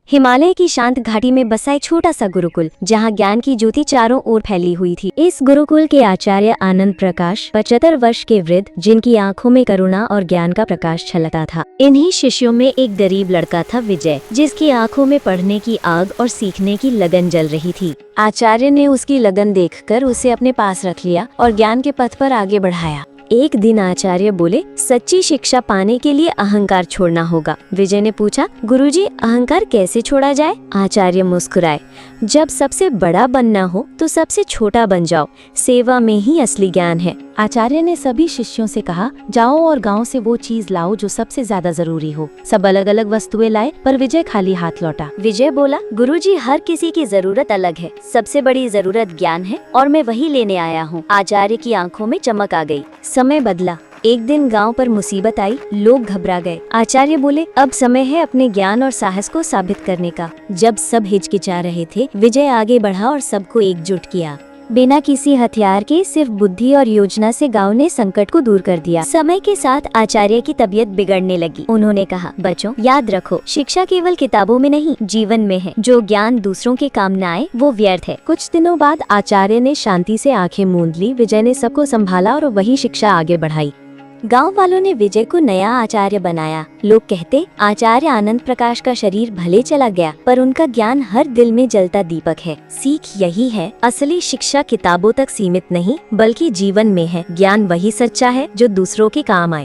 हिमालय की शांत घाटी में बसा एक छोटा सा गुरुकुल, जहाँ ज्ञान की ज्योति चारों ओर फैली हुई थी। इस गुरुकुल के आचार्य आनंद प्रकाश 75 वर्ष के वृद्ध, जिनकी आंखों में करुणा और ज्ञान का प्रकाश छलकता था। इन्हीं शिष्यों में एक गरीब लड़का था, विजय, जिसकी आंखों में पढ़ने की आग और सीखने की लगन जल रही थी। आचार्य ने उसकी लगन देखकर उसे अपने पास रख लिया और ज्ञान के पथ पर आगे बढ़ाया। एक दिन आचार्य बोले, सच्ची शिक्षा पाने के लिए अहंकार छोड़ना होगा। विजय ने पूछा, गुरुजी, अहंकार कैसे छोड़ा जाए? आचार्य मुस्कुराए, जब सबसे बड़ा बनना हो तो सबसे छोटा बन जाओ। सेवा में ही असली ज्ञान है। आचार्य ने सभी शिष्यों से कहा, जाओ और गांव से वो चीज लाओ जो सबसे ज्यादा जरूरी हो। सब अलग अलग वस्तुएं लाए, पर विजय खाली हाथ लौटा। विजय बोला, गुरुजी, हर किसी की जरूरत अलग है। सबसे बड़ी जरूरत ज्ञान है और मैं वही लेने आया हूँ। आचार्य की आंखों में चमक आ गई। समय बदला। एक दिन गांव पर मुसीबत आई, लोग घबरा गए। आचार्य बोले, अब समय है अपने ज्ञान और साहस को साबित करने का। जब सब हिचकिचा रहे थे, विजय आगे बढ़ा और सबको एकजुट किया। बिना किसी हथियार के, सिर्फ बुद्धि और योजना से गांव ने संकट को दूर कर दिया। समय के साथ आचार्य की तबीयत बिगड़ने लगी। उन्होंने कहा, बच्चों, याद रखो, शिक्षा केवल किताबों में नहीं, जीवन में है। जो ज्ञान दूसरों के काम न आए, वो व्यर्थ है। कुछ दिनों बाद आचार्य ने शांति से आंखें मूंद ली। विजय ने सबको संभाला और वही शिक्षा आगे बढ़ाई। गांव वालों ने विजय को नया आचार्य बनाया। लोग कहते, आचार्य आनंद प्रकाश का शरीर भले चला गया, पर उनका ज्ञान हर दिल में जलता दीपक है। सीख यही है, असली शिक्षा किताबों तक सीमित नहीं, बल्कि जीवन में है। ज्ञान वही सच्चा है जो दूसरों के काम आए।